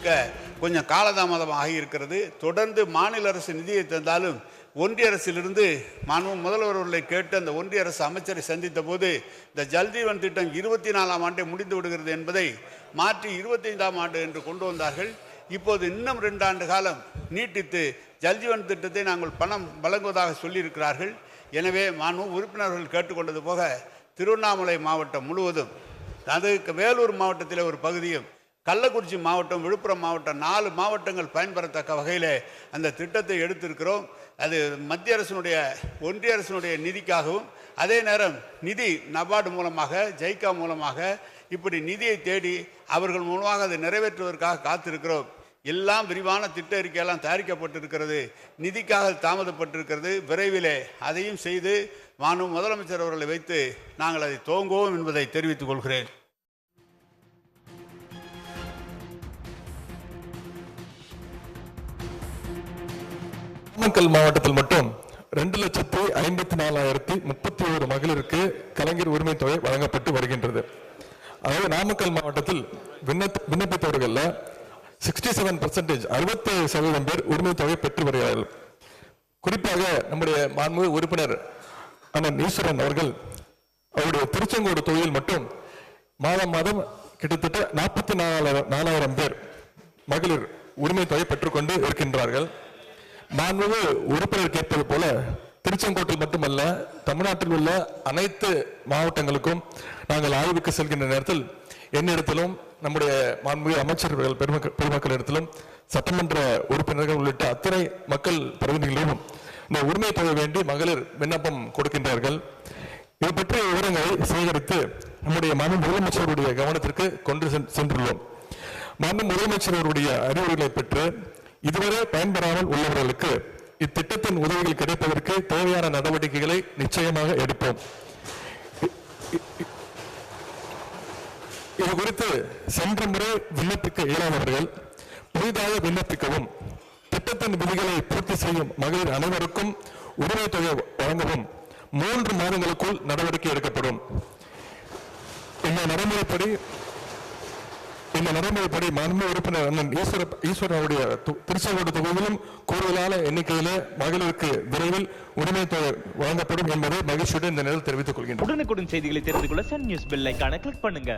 கொடுக்க கொஞ்சம் காலதாமதமாக இருக்கிறது. தொடர்ந்து மாநில அரசு நிதியை தந்தாலும் ஒன்றிய அரசிலிருந்து முதல்வர் அவர்களை கேட்டு அந்த ஒன்றிய அரசு அமைச்சரை சந்தித்த போது இந்த ஜல்ஜீவன் திட்டம் 24ஆம் ஆண்டே முடிந்து விடுகிறது என்பதை மாற்றி 25ஆம் ஆண்டு என்று கொண்டு வந்தார்கள். இப்போது இன்னும் 2 ஆண்டு காலம் நீட்டித்து ஜல்ஜீவன் திட்டத்தை நாங்கள் பணம் வழங்குவதாக சொல்லியிருக்கிறார்கள். எனவே உறுப்பினர்கள் கேட்டுக்கொண்டது போக திருவண்ணாமலை மாவட்டம் முழுவதும், அதுக்கு வேலூர் மாவட்டத்தில் ஒரு பகுதியும், கள்ளக்குறிச்சி மாவட்டம், விழுப்புரம் மாவட்டம், 4 மாவட்டங்கள் பயன்பெறத்தக்க வகையில் அந்த திட்டத்தை எடுத்திருக்கிறோம். அது மத்திய அரசினுடைய ஒன்றிய அரசினுடைய நிதிக்காகவும் அதே நேரம் நிதி நபார்டு மூலமாக, ஜைக்கா மூலமாக இப்படி நிதியை தேடி அவர்கள் மூலமாக அதை நிறைவேற்றுவதற்காக காத்திருக்கிறோம். எல்லாம் விரிவான திட்ட அறிக்கையெல்லாம் தயாரிக்கப்பட்டிருக்கிறது. நிதிக்காக தாமதப்பட்டிருக்கிறது. விரைவிலே அதையும் செய்து முதலமைச்சர் அவர்களை வைத்து நாங்கள் அதை துவங்குவோம் என்பதை தெரிவித்துக் கொள்கிறேன். நாமக்கல் மாவட்டத்தில் மட்டும் 2,54,031 மகளிருக்கு கலைஞர் உரிமை தொகை வழங்கப்பட்டு வருகின்றது. அதாவது நாமக்கல் மாவட்டத்தில் விண்ணப்பித்தவர்கள் 67% 67% பேர் உரிமை தொகை பெற்று வருகிறார்கள். குறிப்பாக நம்முடைய மாண்புமிகு உறுப்பினர் அண்ணன் ஈஸ்வரன் அவர்கள் அவருடைய திருச்செங்கோடு தொகுதியில் மட்டும் மாதம் கிட்டத்தட்ட 44,000 பேர் மகளிர் உரிமை தொகை பெற்றுக்கொண்டு இருக்கின்றார்கள். மாண்புமிகு உறுப்பினர் கேட்பது போல திருச்செங்கோட்டில் மட்டுமல்ல, தமிழ்நாட்டில் உள்ள அனைத்து மாவட்டங்களுக்கும் நாங்கள் ஆய்வுக்கு செல்கின்ற நேரத்தில் என்னிடத்திலும் நம்முடைய மாண்புமிகு அமைச்சர்கள் பெருமக்களிடத்திலும் சட்டமன்ற உறுப்பினர்கள் உள்ளிட்ட அத்தனை மக்கள் பிரதிநிதிகளிலும் இந்த உரிமை தொகை வேண்டி மகளிர் விண்ணப்பம் கொடுக்கின்றார்கள். இது பற்றிய விவரங்களை சேகரித்து நம்முடைய முதலமைச்சருடைய கவனத்திற்கு கொண்டு சென்றுள்ளோம். முதலமைச்சருடைய அறிவுரைகளை பெற்று இதுவரை பயன்பெறாமல் உள்ளவர்களுக்கு இத்திட்டத்தின் உதவிகள் கிடைப்பதற்கு தேவையான நடவடிக்கைகளை நிச்சயமாக எடுப்போம். இது குறித்து சென்ற முறை விண்ணப்பிக்க இயலாதவர்கள் புதிதாக விண்ணப்பிக்கவும், திட்டத்தின் விதிகளை பூர்த்தி செய்யும் மகளிர் அனைவருக்கும் உரிமை தொகை வழங்கவும் 3 மாதங்களுக்குள் நடவடிக்கை எடுக்கப்படும். இந்த நடைமுறைப்படி மாண்புமிகு உறுப்பினர் அண்ணன் ஈஸ்வரனுடைய திருச்செங்கோடு தொகுதியிலும் கூடுதலான எண்ணிக்கையில மகளிருக்கு விரைவில் உரிமை தொகை வழங்கப்படும் என்பதை மகிழ்ச்சியுடன் இந்த நேரத்தில் தெரிவித்துக் கொள்கின்றனர். உடனுக்குடன் செய்திகளை தெரிந்து கொள்ள சன் நியூஸ் பெல் ஐகானை கிளிக் பண்ணுங்க.